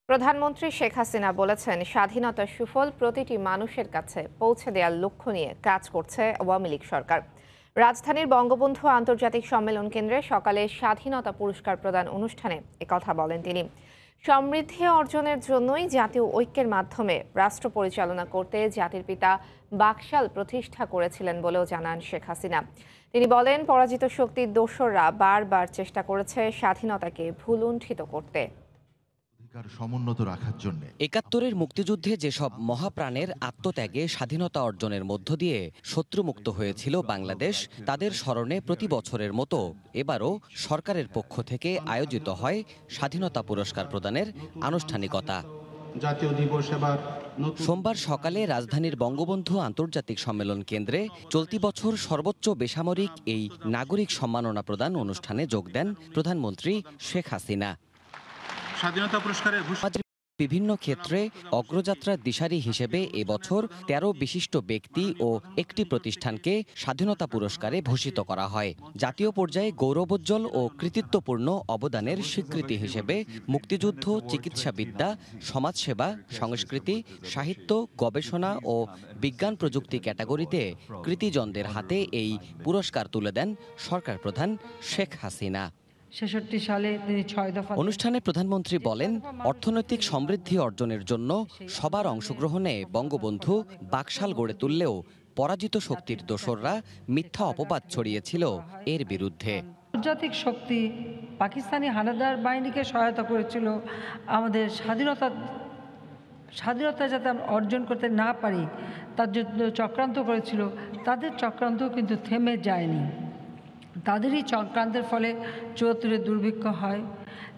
প্রধানমন্ত্রী শেখ হাসিনা বলেছেন, স্বাধীনতার সুফল প্রতিটি মানুষের কাছে পৌঁছে দেওয়ার লক্ষ্য নিয়ে কাজ করছে আওয়ামী লীগ সরকার। রাজধানীর বঙ্গবন্ধু আন্তর্জাতিক সম্মেলন কেন্দ্রে সকালে স্বাধীনতা পুরস্কার প্রদান অনুষ্ঠানে একথা বলেন তিনি। সমৃদ্ধি অর্জনের জন্যই জাতীয় ঐক্যের মাধ্যমে রাষ্ট্র পরিচালনা করতে জাতির পিতা বাকশাল প্রতিষ্ঠা করেছিলেন বলেও জানান শেখ হাসিনা। তিনি বলেন, পরাজিত শক্তির দোসররা বারবার চেষ্টা করেছে স্বাধীনতাকে ভুলুণ্ঠিত করতে। সমুন্নত রাখার জন্য ৭১-এর মুক্তিযুদ্ধে যেসব মহাপ্রাণের আত্মত্যাগে স্বাধীনতা অর্জনের মধ্য দিয়ে শত্রুমুক্ত হয়েছিল বাংলাদেশ, তাদের স্মরণে প্রতি বছরের মতো এবারও সরকারের পক্ষ থেকে আয়োজিত হয় স্বাধীনতা পুরস্কার প্রদানের আনুষ্ঠানিকতা। জাতীয় দিবস এবার সোমবার সকালে রাজধানীর বঙ্গবন্ধু আন্তর্জাতিক সম্মেলন কেন্দ্রে চলতি বছর সর্বোচ্চ বেসামরিক এই নাগরিক সম্মাননা প্রদান অনুষ্ঠানে যোগ দেন প্রধানমন্ত্রী শেখ হাসিনা। স্বাধীনতা পুরস্কারের বিভিন্ন ক্ষেত্রে অগ্রযাত্রার দিশারি হিসেবে এবছর ১৩ বিশিষ্ট ব্যক্তি ও একটি প্রতিষ্ঠানকে স্বাধীনতা পুরস্কারে ভূষিত করা হয়। জাতীয় পর্যায়ে গৌরবোজ্জ্বল ও কৃতিত্বপূর্ণ অবদানের স্বীকৃতি হিসেবে মুক্তিযুদ্ধ, চিকিৎসাবিদ্যা, সমাজসেবা, সংস্কৃতি, সাহিত্য, গবেষণা ও বিজ্ঞান প্রযুক্তি ক্যাটাগরিতে কৃতিজনদের হাতে এই পুরস্কার তুলে দেন সরকার প্রধান শেখ হাসিনা। ৬৬ সালে তিনি ৬ দফা অনুষ্ঠানে প্রধানমন্ত্রী বলেন, অর্থনৈতিক সমৃদ্ধি অর্জনের জন্য সবার অংশগ্রহণে বঙ্গবন্ধু বাকশাল গড়ে তুললেও পরাজিত শক্তির দোসররা মিথ্যা অপবাদ ছড়িয়েছিল এর বিরুদ্ধে। আন্তর্জাতিক শক্তি পাকিস্তানি হানাদার বাহিনীকে সহায়তা করেছিল আমাদের স্বাধীনতা যাতে আমরা অর্জন করতে না পারি তার জন্য চক্রান্ত করেছিল। তাদের চক্রান্ত কিন্তু থেমে যায়নি। তাদেরই চক্রান্তের ফলে ৭৪-এর দুর্ভিক্ষ হয়,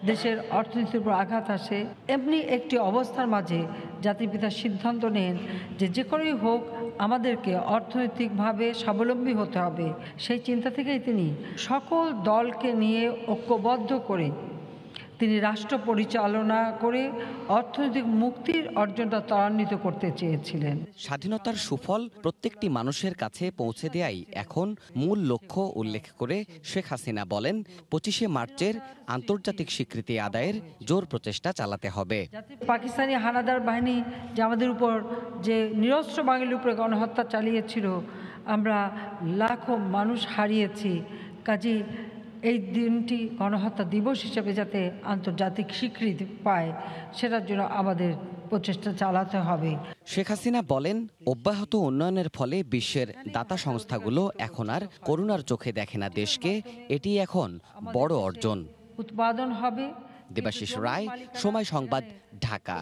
দেশের অর্থনীতির উপর আঘাত আসে। এমনি একটি অবস্থার মাঝে জাতির পিতা সিদ্ধান্ত নেন যে করেই হোক আমাদেরকে অর্থনৈতিকভাবে স্বাবলম্বী হতে হবে। সেই চিন্তা থেকেই তিনি সকল দলকে নিয়ে ঐক্যবদ্ধ করে তিনি রাষ্ট্র পরিচালনা করে অর্থনৈতিক মুক্তির অর্জনটা ত্বরান্বিত করতে চেয়েছিলেন। স্বাধীনতার সুফল প্রত্যেকটি মানুষের কাছে পৌঁছে দেয়াই এখন মূল লক্ষ্য উল্লেখ করে শেখ হাসিনা বলেন, ২৫শে মার্চের আন্তর্জাতিক স্বীকৃতি আদায়ের জোর প্রচেষ্টা চালাতে হবে। পাকিস্তানি হানাদার বাহিনী যে আমাদের উপর যে নিরস্ত্র বাঙালির উপরে গণহত্যা চালিয়েছিল, আমরা লাখো মানুষ হারিয়েছি। কাজে এই দিনটি গণহত্যা দিবস হিসেবে যাতে আন্তর্জাতিক স্বীকৃতি পায়, সেটার জন্য আমাদের প্রচেষ্টা চালাতে হবে। শেখ হাসিনা বলেন, অব্যাহত উন্নয়নের ফলে বিশ্বের দাতা সংস্থাগুলো এখন আর করুণার চোখে দেখে না দেশকে, এটি এখন বড় অর্জন। উৎপাদন হবে। দেবাশিস রায়, সময় সংবাদ, ঢাকা।